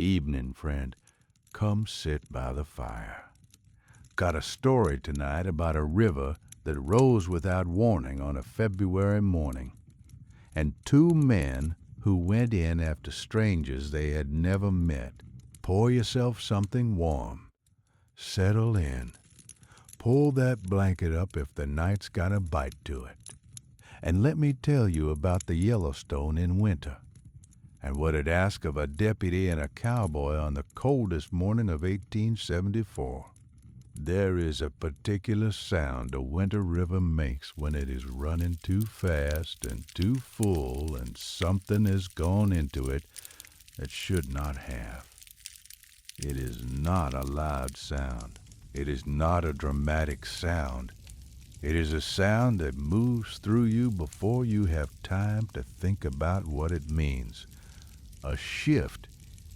Evening, friend. Come sit by the fire. Got a story tonight about a river that rose without warning on a February morning, and two men who went in after strangers they had never met. Pour yourself something warm. Settle in. Pull that blanket up if the night's got a bite to it. And let me tell you about the Yellowstone in winter, and what it asked of a deputy and a cowboy on the coldest morning of 1874. There is a particular sound a winter river makes when it is running too fast and too full, and something has gone into it that should not have. It is not a loud sound. It is not a dramatic sound. It is a sound that moves through you before you have time to think about what it means. A shift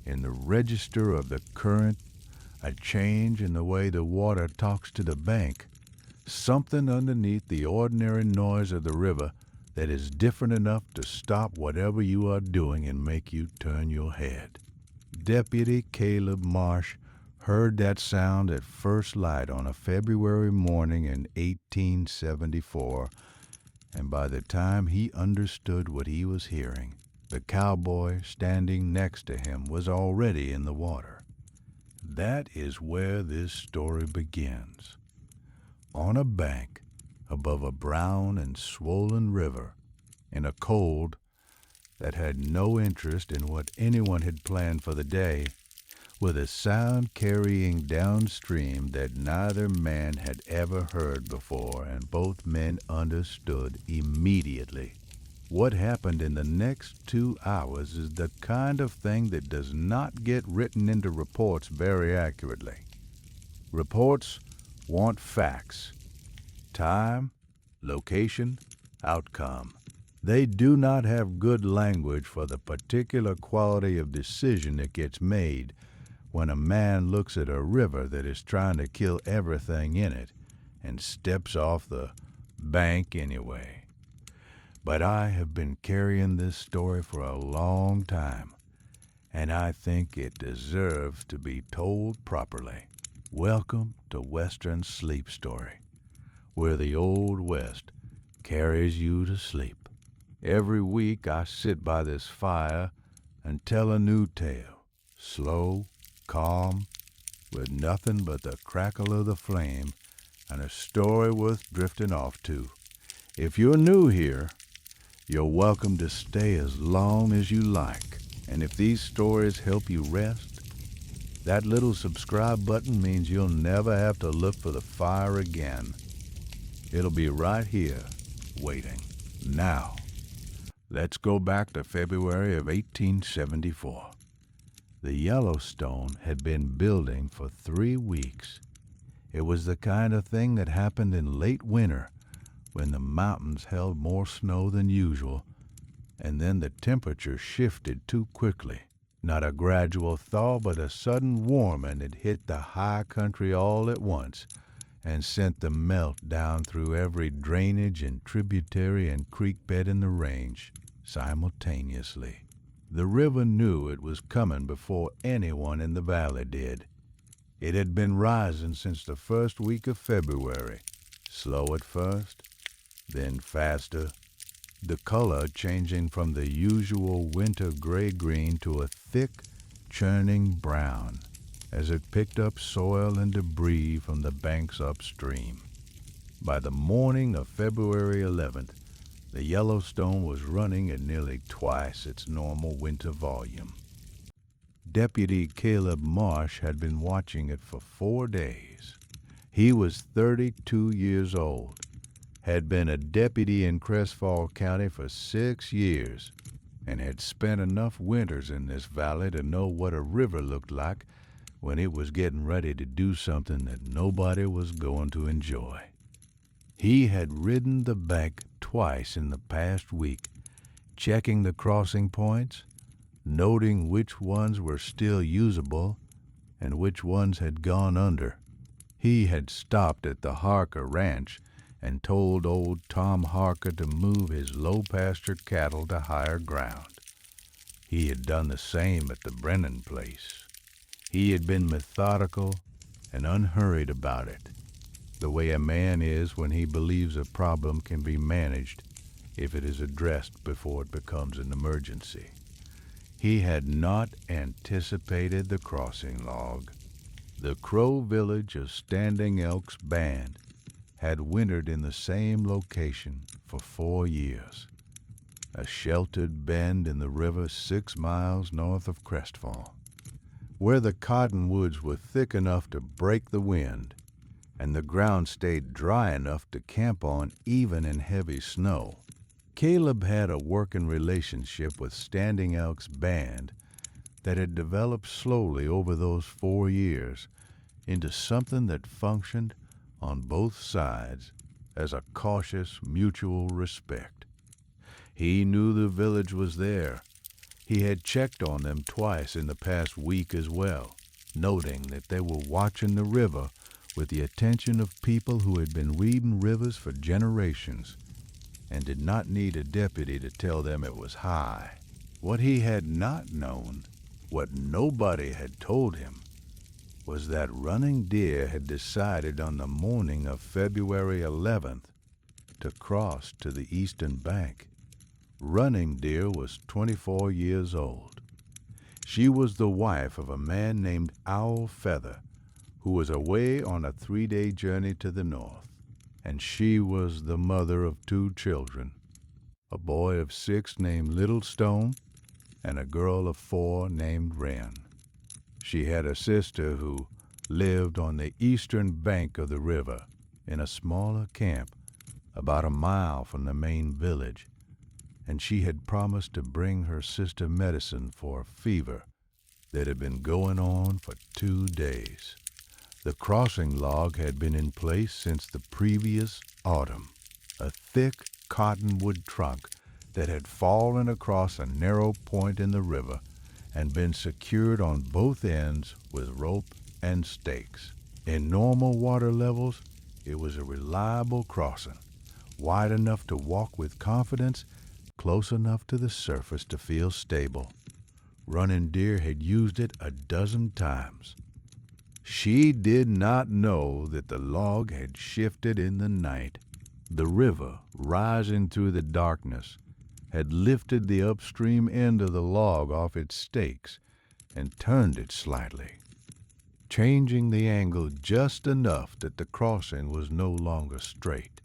in the register of the current, a change in the way the water talks to the bank, something underneath the ordinary noise of the river that is different enough to stop whatever you are doing and make you turn your head. Deputy Caleb Marsh heard that sound at first light on a February morning in 1874, and by the time he understood what he was hearing, the cowboy standing next to him was already in the water. That is where this story begins. On a bank above a brown and swollen river, in a cold that had no interest in what anyone had planned for the day, with a sound carrying downstream that neither man had ever heard before, and both men understood immediately. What happened in the next 2 hours is the kind of thing that does not get written into reports very accurately. Reports want facts: time, location, outcome. They do not have good language for the particular quality of decision that gets made when a man looks at a river that is trying to kill everything in it and steps off the bank anyway. But I have been carrying this story for a long time, and I think it deserves to be told properly. Welcome to Western Sleep Story, where the Old West carries you to sleep. Every week I sit by this fire and tell a new tale, slow, calm, with nothing but the crackle of the flame and a story worth drifting off to. If you're new here, you're welcome to stay as long as you like. And if these stories help you rest, that little subscribe button means you'll never have to look for the fire again. It'll be right here, waiting. Now, let's go back to February of 1874. The Yellowstone had been building for 3 weeks. It was the kind of thing that happened in late winter, when the mountains held more snow than usual, and then the temperature shifted too quickly. Not a gradual thaw, but a sudden warming that hit the high country all at once and sent the melt down through every drainage and tributary and creek bed in the range simultaneously. The river knew it was coming before anyone in the valley did. It had been rising since the first week of February, slow at first, then faster, the color changing from the usual winter gray-green to a thick, churning brown as it picked up soil and debris from the banks upstream. By the morning of February 11th, the Yellowstone was running at nearly twice its normal winter volume. Deputy Caleb Marsh had been watching it for 4 days. He was 32 years old, had been a deputy in Crestfall County for 6 years, and had spent enough winters in this valley to know what a river looked like when it was getting ready to do something that nobody was going to enjoy. He had ridden the bank twice in the past week, checking the crossing points, noting which ones were still usable and which ones had gone under. He had stopped at the Harker Ranch and told old Tom Harker to move his low-pasture cattle to higher ground. He had done the same at the Brennan place. He had been methodical and unhurried about it, the way a man is when he believes a problem can be managed if it is addressed before it becomes an emergency. He had not anticipated the crossing log. The Crow village of Standing Elk's band had wintered in the same location for 4 years, a sheltered bend in the river 6 miles north of Crestfall, where the cottonwoods were thick enough to break the wind and the ground stayed dry enough to camp on even in heavy snow. Caleb had a working relationship with Standing Elk's band that had developed slowly over those 4 years into something that functioned on both sides as a cautious mutual respect. He knew the village was there. He had checked on them twice in the past week as well, noting that they were watching the river with the attention of people who had been reading rivers for generations and did not need a deputy to tell them it was high. What he had not known, what nobody had told him, was that Running Deer had decided on the morning of February 11th to cross to the eastern bank. Running Deer was 24 years old. She was the wife of a man named Owl Feather, who was away on a 3-day journey to the north, and she was the mother of 2 children, a boy of 6 named Little Stone and a girl of 4 named Wren. She had a sister who lived on the eastern bank of the river in a smaller camp about a mile from the main village, and she had promised to bring her sister medicine for a fever that had been going on for 2 days. The crossing log had been in place since the previous autumn, a thick cottonwood trunk that had fallen across a narrow point in the river and been secured on both ends with rope and stakes. In normal water levels, it was a reliable crossing, wide enough to walk with confidence, close enough to the surface to feel stable. Running Deer had used it a dozen times. She did not know that the log had shifted in the night. The river, rising through the darkness, had lifted the upstream end of the log off its stakes and turned it slightly, changing the angle just enough that the crossing was no longer straight.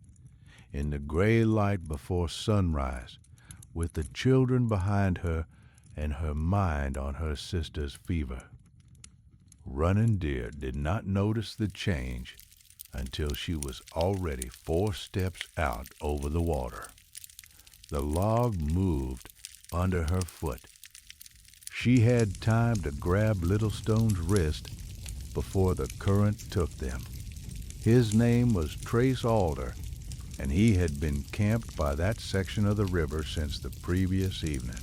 In the gray light before sunrise, with the children behind her and her mind on her sister's fever, Running Deer did not notice the change until she was already 4 steps out over the water. The log moved under her foot. She had time to grab Little Stone's wrist before the current took them. His name was Trace Alder, and he had been camped by that section of the river since the previous evening.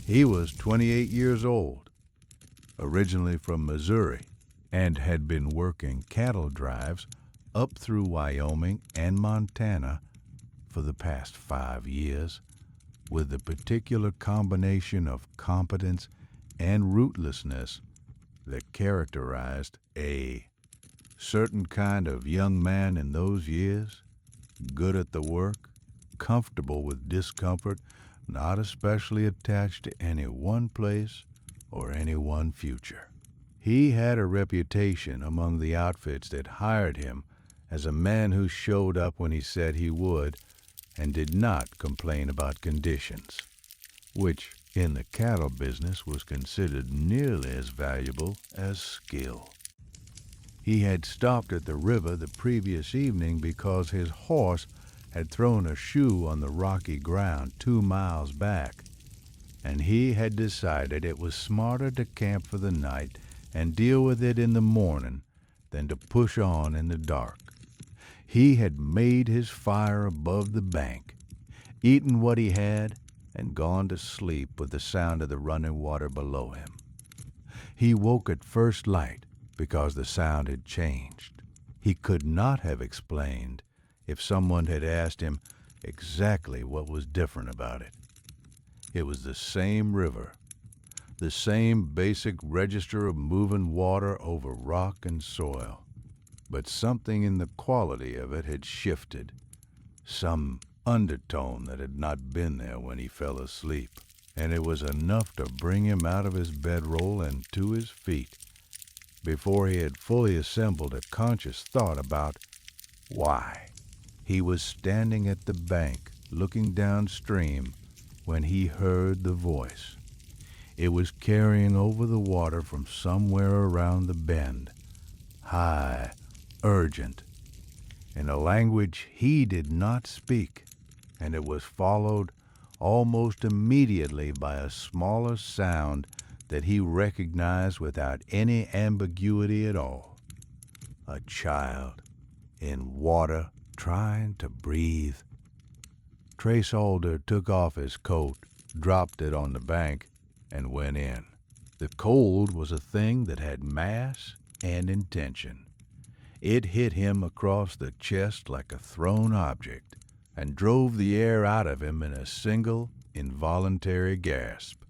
He was 28 years old, originally from Missouri, and had been working cattle drives up through Wyoming and Montana for the past 5 years, with the particular combination of competence and rootlessness that characterized a certain kind of young man in those years, good at the work, comfortable with discomfort, not especially attached to any one place or any one future. He had a reputation among the outfits that hired him as a man who showed up when he said he would and did not complain about conditions, which in the cattle business was considered nearly as valuable as skill. He had stopped at the river the previous evening because his horse had thrown a shoe on the rocky ground 2 miles back, and he had decided it was smarter to camp for the night and deal with it in the morning than to push on in the dark. He had made his fire above the bank, eaten what he had, and gone to sleep with the sound of the running water below him. He woke at first light because the sound had changed. He could not have explained if someone had asked him exactly what was different about it. It was the same river, the same basic register of moving water over rock and soil. But something in the quality of it had shifted, some undertone that had not been there when he fell asleep, and it was enough to bring him out of his bedroll and to his feet before he had fully assembled a conscious thought about why. He was standing at the bank, looking downstream, when he heard the voice. It was carrying over the water from somewhere around the bend, high, urgent, in a language he did not speak, and it was followed almost immediately by a smaller sound that he recognized without any ambiguity at all. A child in water trying to breathe. Trace Alder took off his coat, dropped it on the bank, and went in. The cold was a thing that had mass and intention. It hit him across the chest like a thrown object and drove the air out of him in a single, involuntary gasp.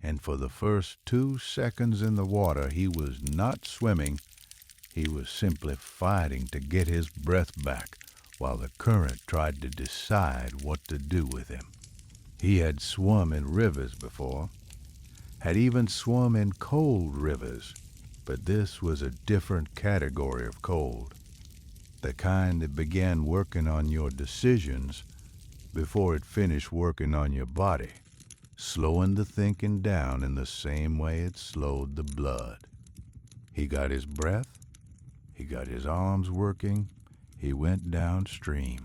And for the first 2 seconds in the water, he was not swimming. He was simply fighting to get his breath back while the current tried to decide what to do with him. He had swum in rivers before, had even swum in cold rivers, but this was a different category of cold, the kind that began working on your decisions before it finished working on your body, slowing the thinking down in the same way it slowed the blood. He got his breath, he got his arms working, he went downstream.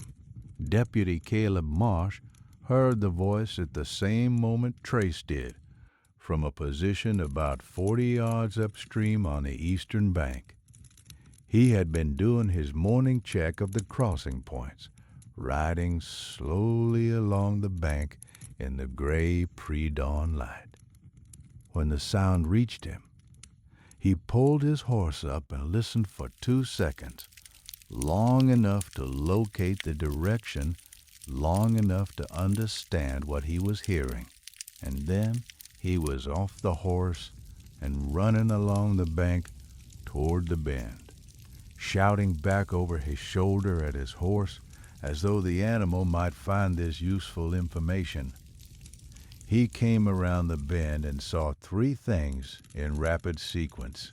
Deputy Caleb Marsh heard the voice at the same moment Trace did, from a position about 40 yards upstream on the eastern bank. He had been doing his morning check of the crossing points, riding slowly along the bank in the gray pre-dawn light. When the sound reached him, he pulled his horse up and listened for 2 seconds, long enough to locate the direction, long enough to understand what he was hearing, and then he was off the horse and running along the bank toward the bend, shouting back over his shoulder at his horse as though the animal might find this useful information. He came around the bend and saw 3 things in rapid sequence.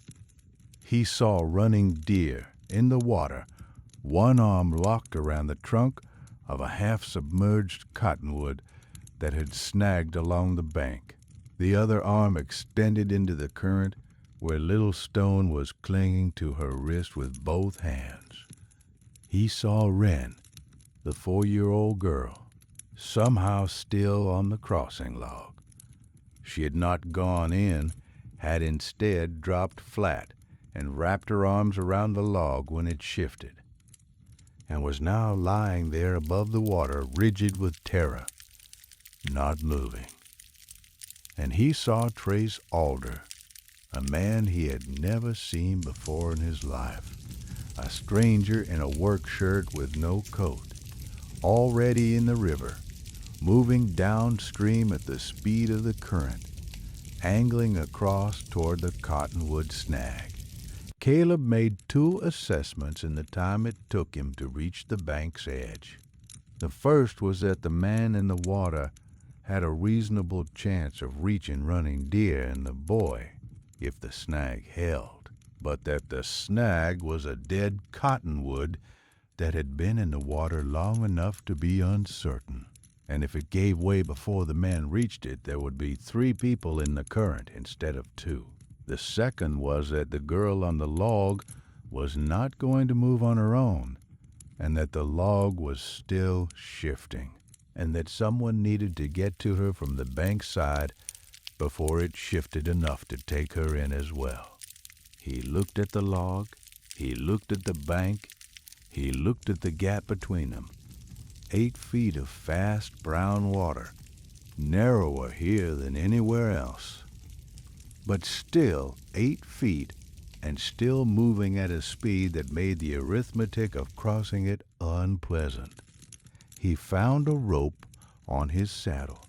He saw running deer in the water, one arm locked around the trunk of a half-submerged cottonwood that had snagged along the bank, the other arm extended into the current where Little Stone was clinging to her wrist with both hands. He saw Wren, the 4-year-old girl, somehow still on the crossing log. She had not gone in, had instead dropped flat and wrapped her arms around the log when it shifted, and was now lying there above the water, rigid with terror, not moving. And he saw Trace Alder, a man he had never seen before in his life, a stranger in a work shirt with no coat, already in the river, moving downstream at the speed of the current, angling across toward the cottonwood snag. Caleb made 2 assessments in the time it took him to reach the bank's edge. The first was that the man in the water had a reasonable chance of reaching running deer and the boy if the snag held, but that the snag was a dead cottonwood that had been in the water long enough to be uncertain, and if it gave way before the man reached it, there would be 3 people in the current instead of 2. The second was that the girl on the log was not going to move on her own, and that the log was still shifting, and that someone needed to get to her from the bank side before it shifted enough to take her in as well. He looked at the log, he looked at the bank, he looked at the gap between them. 8 feet of fast brown water, narrower here than anywhere else, but still 8 feet and still moving at a speed that made the arithmetic of crossing it unpleasant. He found a rope on his saddle.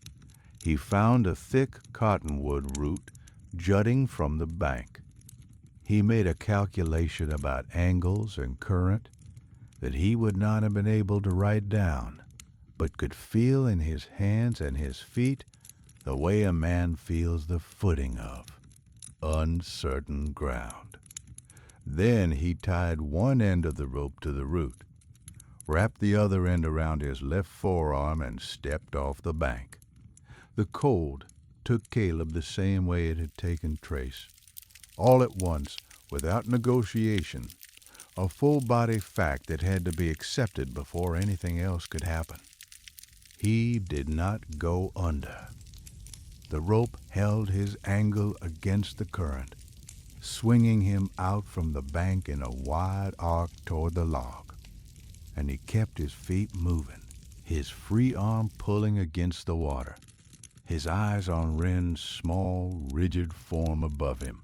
He found a thick cottonwood root jutting from the bank. He made a calculation about angles and current that he would not have been able to write down, but could feel in his hands and his feet the way a man feels the footing of uncertain ground. Then he tied one end of the rope to the root, wrapped the other end around his left forearm, and stepped off the bank. The cold took Caleb the same way it had taken Trace. All at once, without negotiation, a full-body fact that had to be accepted before anything else could happen. He did not go under. The rope held his angle against the current, swinging him out from the bank in a wide arc toward the log. And he kept his feet moving, his free arm pulling against the water, his eyes on Wren's small, rigid form above him.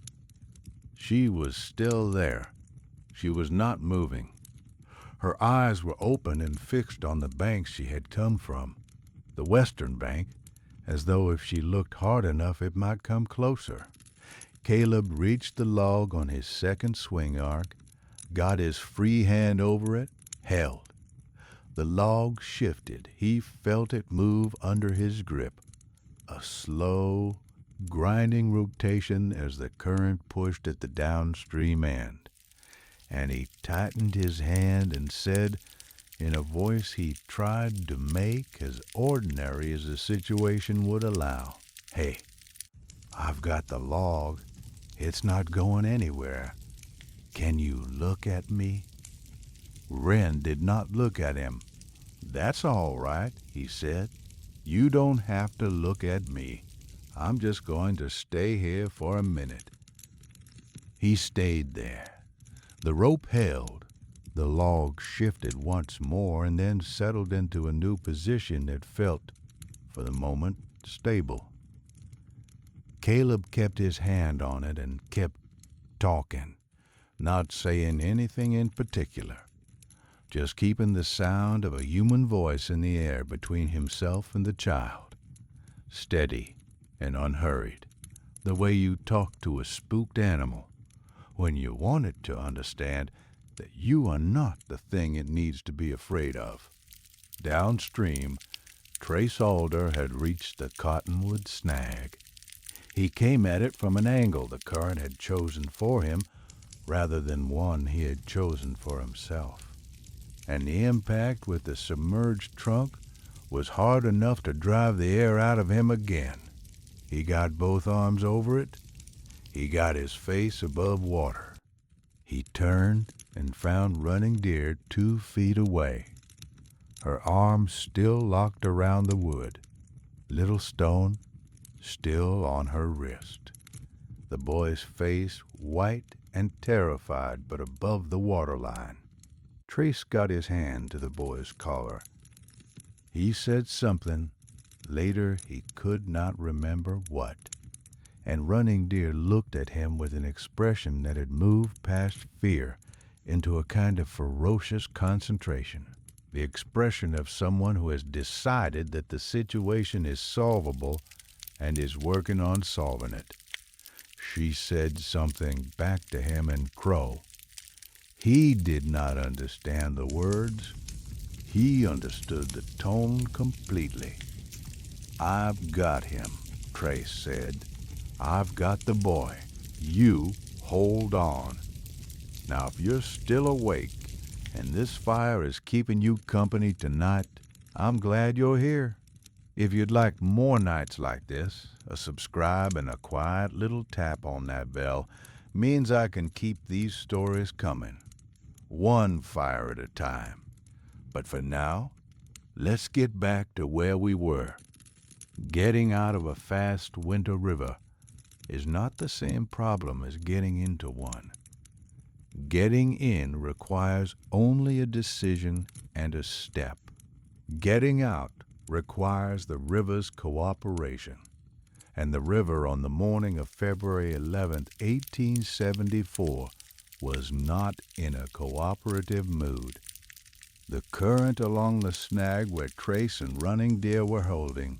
She was still there. She was not moving. Her eyes were open and fixed on the bank she had come from, the western bank, as though if she looked hard enough it might come closer. Caleb reached the log on his second swing arc, got his free hand over it, held. The log shifted. He felt it move under his grip, a slow, grinding rotation as the current pushed at the downstream end. And he tightened his hand and said, in a voice he tried to make as ordinary as the situation would allow, "Hey, I've got the log. It's not going anywhere. Can you look at me?" Wren did not look at him. "That's all right," he said. "You don't have to look at me. I'm just going to stay here for a minute." He stayed there. The rope held. The log shifted once more and then settled into a new position that felt, for the moment, stable. Caleb kept his hand on it and kept talking, not saying anything in particular, just keeping the sound of a human voice in the air between himself and the child, steady and unhurried, the way you talk to a spooked animal when you want it to understand that you are not the thing it needs to be afraid of. Downstream, Trace Alder had reached the cottonwood snag. He came at it from an angle the current had chosen for him rather than one he had chosen for himself. And the impact with the submerged trunk was hard enough to drive the air out of him again. He got both arms over it. He got his face above water. He turned and found Running Deer 2 feet away, her arms still locked around the wood, little stone still on her wrist. The boy's face white and terrified but above the waterline. Trace got his hand to the boy's collar. He said something, later he could not remember what, and Running Deer looked at him with an expression that had moved past fear into a kind of ferocious concentration, the expression of someone who has decided that the situation is solvable and is working on solving it. She said something back to him in Crow. He did not understand the words. He understood the tone completely. "I've got him," Trace said. "I've got the boy. You hold on. Now, if you're still awake and this fire is keeping you company tonight, I'm glad you're here. If you'd like more nights like this, a subscribe and a quiet little tap on that bell means I can keep these stories coming, one fire at a time. But for now, let's get back to where we were. Getting out of a fast winter river is not the same problem as getting into one. Getting in requires only a decision and a step. Getting out requires the river's cooperation. And the river on the morning of February 11th, 1874, was not in a cooperative mood. The current along the snag where Trace and Running Deer were holding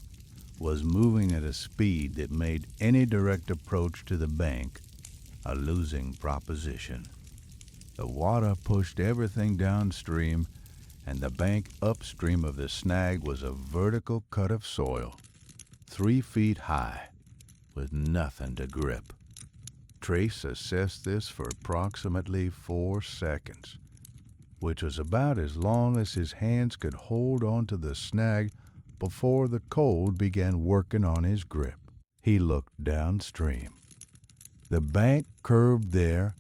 was moving at a speed that made any direct approach to the bank a losing proposition. The water pushed everything downstream, and the bank upstream of the snag was a vertical cut of soil, 3 feet high, with nothing to grip. Trace assessed this for approximately 4 seconds, which was about as long as his hands could hold onto the snag before the cold began working on his grip. He looked downstream. The bank curved there,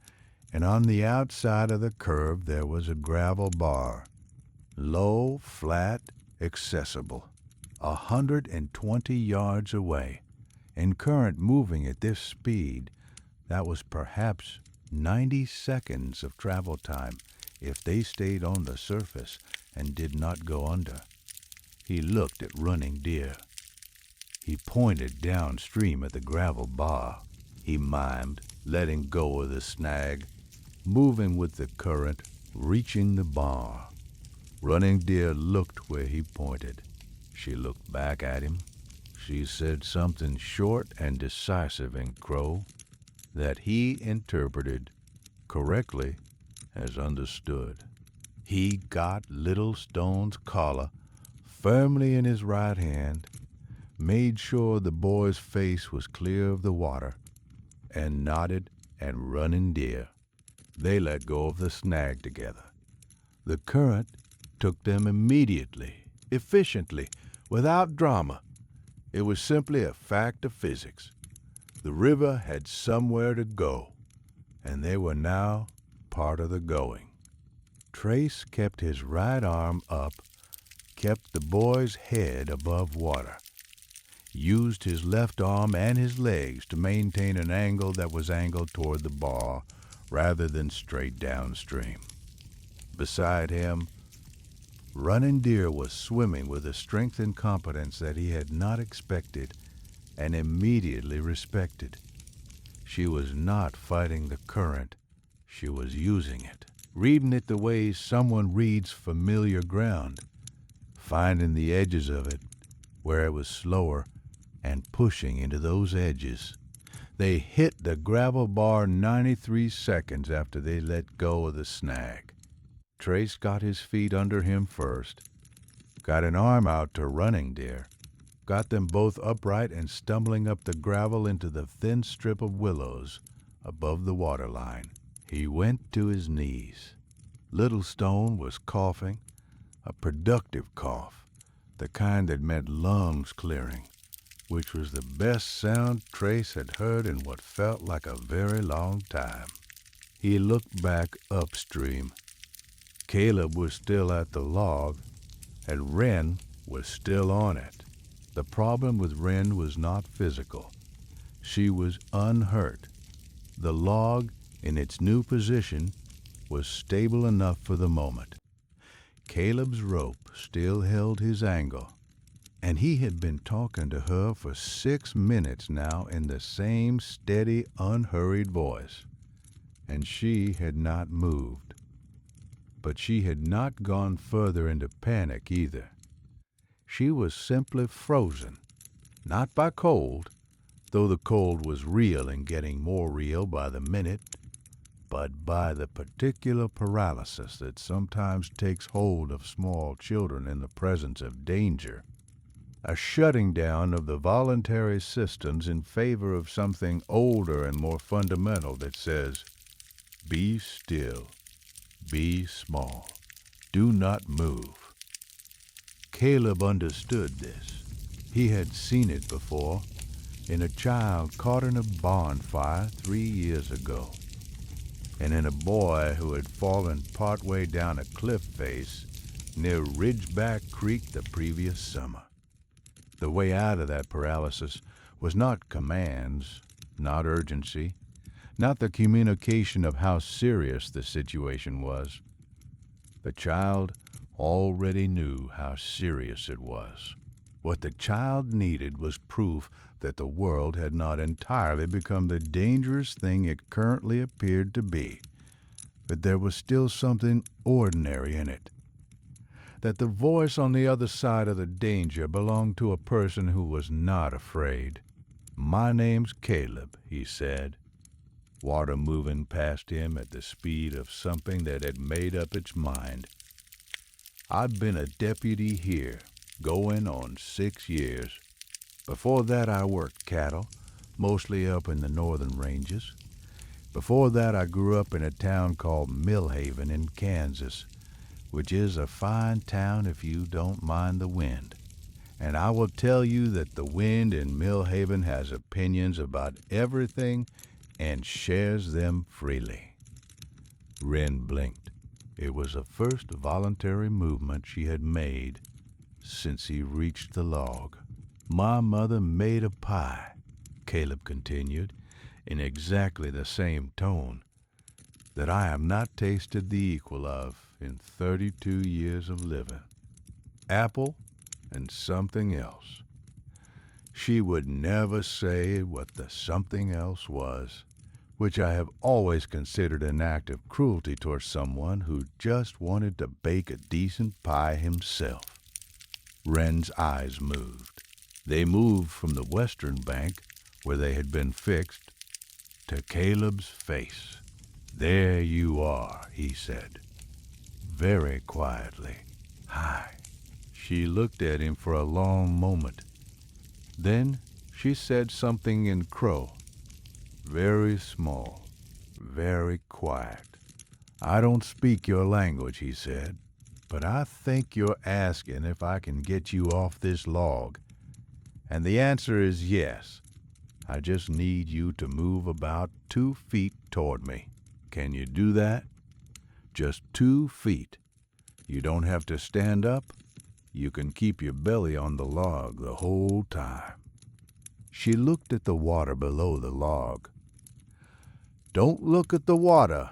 and on the outside of the curve there was a gravel bar, low, flat, accessible, 120 yards away, and current moving at this speed. That was perhaps 90 seconds of travel time if they stayed on the surface and did not go under. He looked at Running Deer. He pointed downstream at the gravel bar. He mimed, letting go of the snag, moving with the current, reaching the bar. Running Deer looked where he pointed. She looked back at him. She said something short and decisive in Crow that he interpreted correctly as understood. He got Little Stone's collar firmly in his right hand, made sure the boy's face was clear of the water, and nodded at Running Deer. They let go of the snag together. The current took them immediately, efficiently, without drama. It was simply a fact of physics. The river had somewhere to go, and they were now part of the going. Trace kept his right arm up, kept the boy's head above water, used his left arm and his legs to maintain an angle that was angled toward the bar rather than straight downstream. Beside him, Running Deer was swimming with a strength and competence that he had not expected and immediately respected. She was not fighting the current. She was using it, reading it the way someone reads familiar ground, finding the edges of it where it was slower and pushing into those edges. They hit the gravel bar 93 seconds after they let go of the snag. Trace got his feet under him first, got an arm out to Running Deer, got them both upright and stumbling up the gravel into the thin strip of willows above the waterline. He went to his knees. Little Stone was coughing, a productive cough, the kind that meant lungs clearing, which was the best sound Trace had heard in what felt like a very long time. He looked back upstream. Caleb was still at the log, and Wren was still on it. The problem with Wren was not physical. She was unhurt. The log, in its new position, was stable enough for the moment. Caleb's rope still held his angle, and he had been talking to her for 6 minutes now in the same steady, unhurried voice, and she had not moved. But she had not gone further into panic either. She was simply frozen, not by cold, though the cold was real and getting more real by the minute, but by the particular paralysis that sometimes takes hold of small children in the presence of danger, a shutting down of the voluntary systems in favor of something older and more fundamental that says, "Be still. Be small. Do not move." Caleb understood this. He had seen it before, in a child caught in a bonfire 3 years ago, and in a boy who had fallen partway down a cliff face near Ridgeback Creek the previous summer. The way out of that paralysis was not commands, not urgency, not the communication of how serious the situation was. The child already knew how serious it was. What the child needed was proof that the world had not entirely become the dangerous thing it currently appeared to be, that there was still something ordinary in it. that the voice on the other side of the danger belonged to a person who was not afraid. "My name's Caleb," he said, water moving past him at the speed of something that had made up its mind. "I've been a deputy here, going on 6 years. Before that I worked cattle, mostly up in the northern ranges. Before that I grew up in a town called Millhaven in Kansas, which is a fine town if you don't mind the wind. And I will tell you that the wind in Millhaven has opinions about everything and shares them freely." Wren blinked. It was the first voluntary movement she had made since he reached the log. "My mother made a pie," Caleb continued, in exactly the same tone, "that I have not tasted the equal of in 32 years of living. Apple and something else. She would never say what the something else was, which I have always considered an act of cruelty towards someone who just wanted to bake a decent pie himself." Wren's eyes moved. They moved from the western bank, where they had been fixed, to Caleb's face. "There you are," he said, very quietly. "Hi." She looked at him for a long moment. Then she said something in Crow, very small, very quiet. "I don't speak your language," he said, "but I think you're asking if I can get you off this log. And the answer is yes. I just need you to move about 2 feet toward me. Can you do that? Just 2 feet. You don't have to stand up. You can keep your belly on the log the whole time." She looked at the water below the log. "Don't look at the water,"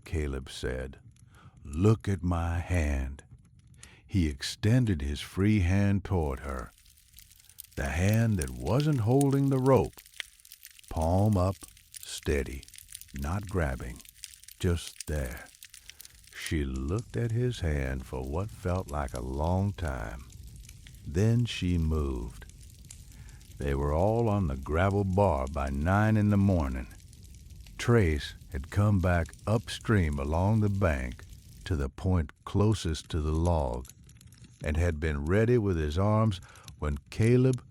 Caleb said. "Look at my hand." He extended his free hand toward her, the hand that wasn't holding the rope, palm up, steady, not grabbing, just there. She looked at his hand for what felt like a long time. Then she moved. They were all on the gravel bar by 9 in the morning. Trace had come back upstream along the bank to the point closest to the log and had been ready with his arms when Caleb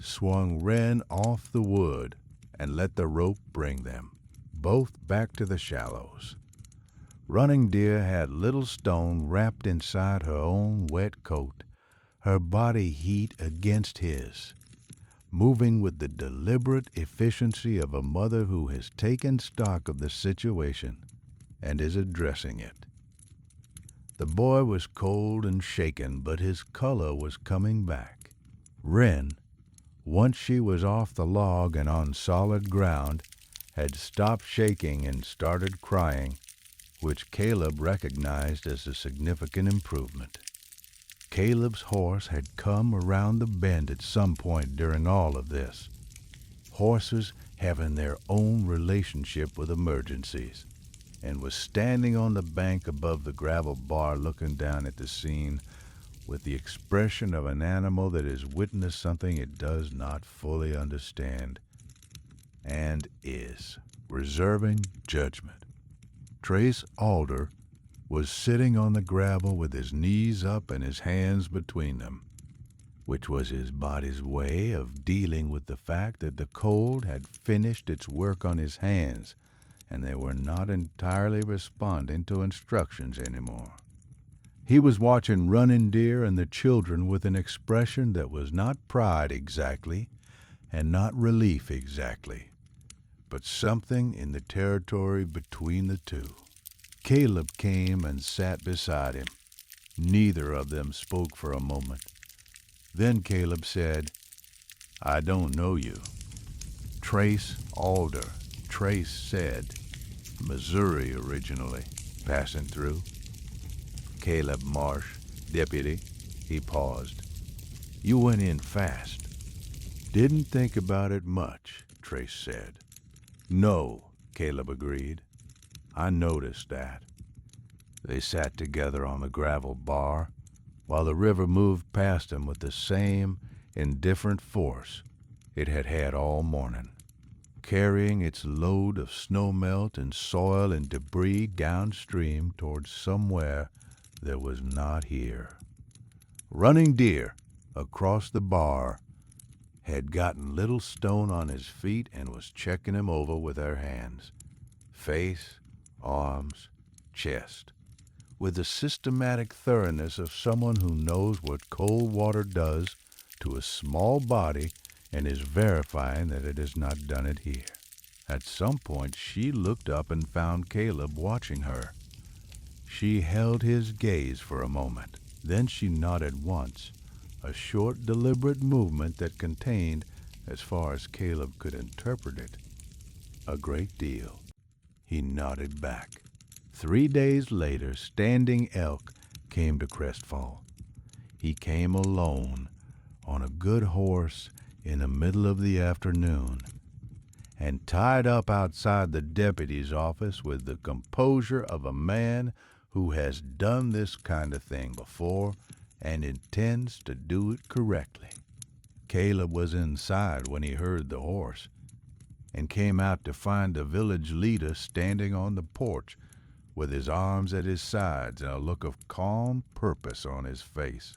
swung Wren off the wood and let the rope bring them, both back to the shallows. Running Deer had Little Stone wrapped inside her own wet coat, her body heat against his, moving with the deliberate efficiency of a mother who has taken stock of the situation and is addressing it. The boy was cold and shaken, but his color was coming back. Wren, once she was off the log and on solid ground, had stopped shaking and started crying, which Caleb recognized as a significant improvement. Caleb's horse had come around the bend at some point during all of this. Horses having their own relationship with emergencies, and was standing on the bank above the gravel bar looking down at the scene with the expression of an animal that has witnessed something it does not fully understand and is reserving judgment. Trace Alder was sitting on the gravel with his knees up and his hands between them, which was his body's way of dealing with the fact that the cold had finished its work on his hands and they were not entirely responding to instructions anymore. He was watching Running Deer and the children with an expression that was not pride exactly and not relief exactly, but something in the territory between the two. Caleb came and sat beside him. Neither of them spoke for a moment. Then Caleb said, "I don't know you." "Trace Alder," Trace said. "Missouri originally, passing through." "Caleb Marsh, deputy." He paused. "You went in fast." "Didn't think about it much," Trace said. "No," Caleb agreed. "I noticed that." They sat together on the gravel bar, while the river moved past him with the same indifferent force it had had all morning, carrying its load of snowmelt and soil and debris downstream towards somewhere that was not here. Running Deer, across the bar, had gotten Little Stone on his feet and was checking him over with her hands, face, arms, chest, with the systematic thoroughness of someone who knows what cold water does to a small body and is verifying that it has not done it here. At some point she looked up and found Caleb watching her. She held his gaze for a moment. Then she nodded once, a short, deliberate movement that contained, as far as Caleb could interpret it, a great deal. He nodded back. 3 days later, Standing Elk came to Crestfall. He came alone, on a good horse, in the middle of the afternoon, and tied up outside the deputy's office with the composure of a man who has done this kind of thing before and intends to do it correctly. Caleb was inside when he heard the horse and came out to find the village leader standing on the porch with his arms at his sides and a look of calm purpose on his face.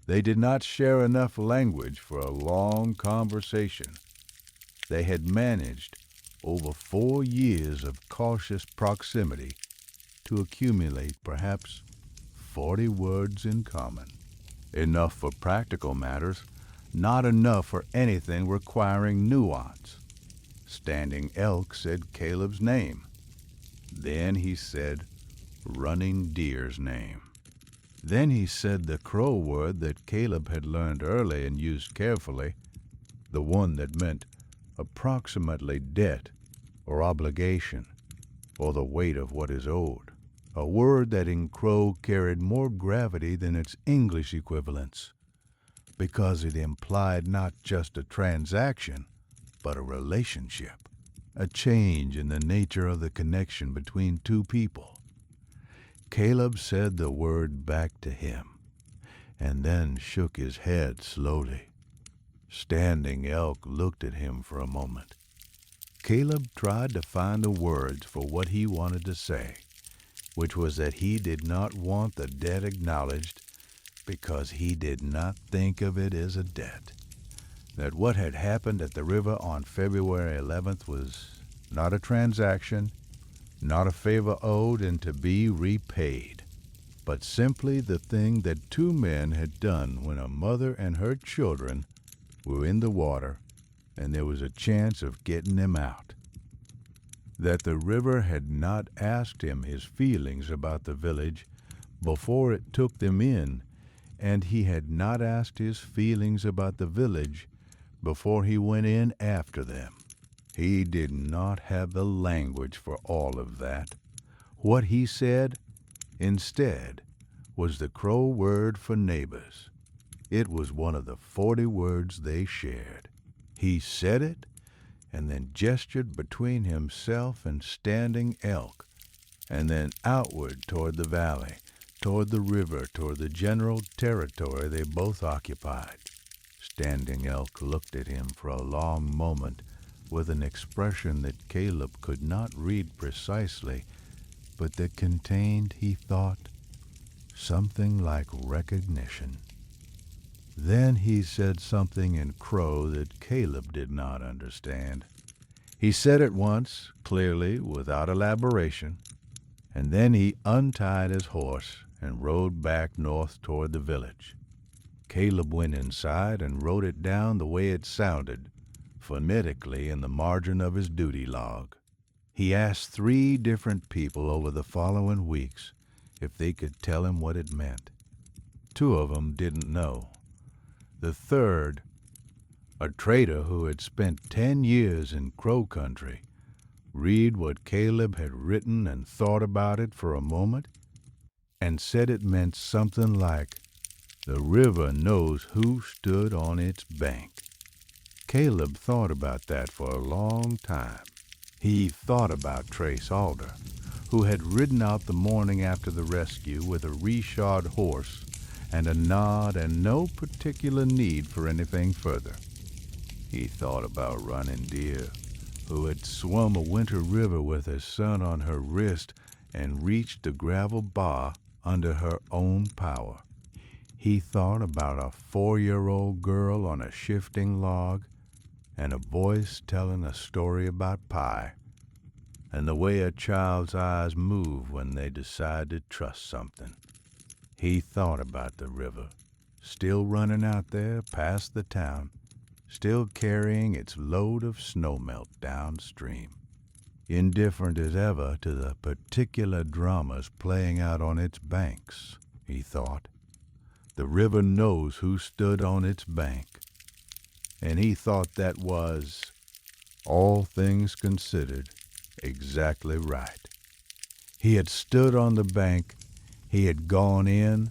They did not share enough language for a long conversation. They had managed, over 4 years of cautious proximity, to accumulate perhaps 40 words in common. Enough for practical matters, not enough for anything requiring nuance. Standing Elk said Caleb's name. Then he said Running Deer's name. Then he said the Crow word that Caleb had learned early and used carefully, the one that meant approximately debt or obligation or the weight of what is owed, a word that in Crow carried more gravity than its English equivalents, because it implied not just a transaction, but a relationship, a change in the nature of the connection between two people. Caleb said the word back to him, and then shook his head slowly. Standing Elk looked at him for a moment. Caleb tried to find the words for what he wanted to say, which was that he did not want the debt acknowledged because he did not think of it as a debt, that what had happened at the river on February 11th was not a transaction, not a favor owed and to be repaid, but simply the thing that 2 men had done when a mother and her children were in the water and there was a chance of getting them out. That the river had not asked him his feelings about the village before it took them in, and he had not asked his feelings about the village before he went in after them. He did not have the language for all of that. What he said, instead, was the Crow word for neighbors. It was one of the 40 words they shared. He said it, and then gestured between himself and Standing Elk, and then outward toward the valley, toward the river, toward the general territory they both occupied. Standing Elk looked at him for a long moment with an expression that Caleb could not read precisely, but that contained, he thought, something like recognition. Then he said something in Crow that Caleb did not understand. He said it once, clearly, without elaboration, and then he untied his horse and rode back north toward the village. Caleb went inside and wrote it down the way it sounded, phonetically in the margin of his duty log. He asked 3 different people over the following weeks if they could tell him what it meant. 2 of them didn't know. The third, a trader who had spent 10 years in Crow country, read what Caleb had written and thought about it for a moment, and said it meant something like, "The river knows who stood on its bank." Caleb thought about that for a long time. He thought about Trace Alder, who had ridden out the morning after the rescue with a reshod horse and a nod and no particular need for anything further. He thought about Running Deer, who had swum a winter river with her son on her wrist and reached the gravel bar under her own power. He thought about a 4-year-old girl on a shifting log and a voice telling a story about pie, and the way a child's eyes move when they decide to trust something. He thought about the river, still running out there past the town, still carrying its load of snowmelt downstream, indifferent as ever to the particular dramas playing out on its banks, he thought. The river knows who stood on its bank, and he thought that was, all things considered, exactly right. He had stood on the bank, he had gone in,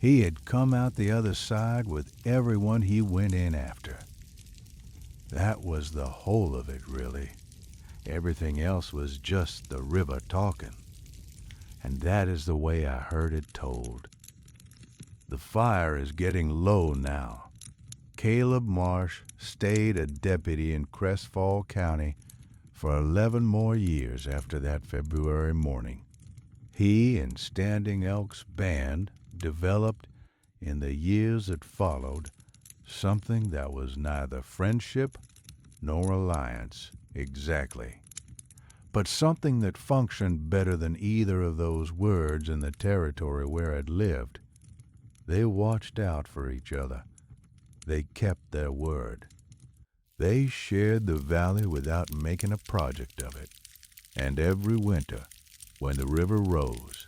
he had come out the other side with everyone he went in after. That was the whole of it, really. Everything else was just the river talking. And that is the way I heard it told. The fire is getting low now. Caleb Marsh stayed a deputy in Crestfall County for 11 more years after that February morning. He and Standing Elk's band developed, in the years that followed, something that was neither friendship nor alliance exactly, but something that functioned better than either of those words in the territory where it lived. They watched out for each other. They kept their word. They shared the valley without making a project of it. And every winter, when the river rose,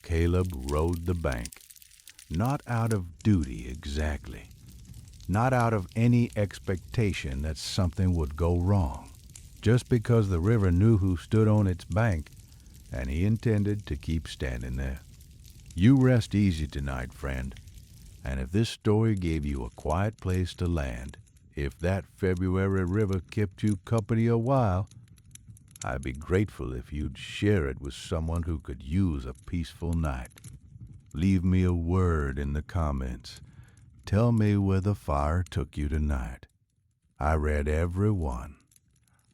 Caleb rode the bank, not out of duty exactly, not out of any expectation that something would go wrong, just because the river knew who stood on its bank, and he intended to keep standing there. You rest easy tonight, friend, and if this story gave you a quiet place to land, if that February river kept you company a while, I'd be grateful if you'd share it with someone who could use a peaceful night. Leave me a word in the comments. Tell me where the fire took you tonight. I read every one.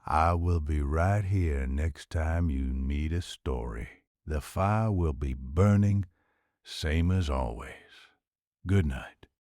I will be right here next time you meet a story. The fire will be burning, same as always. Good night.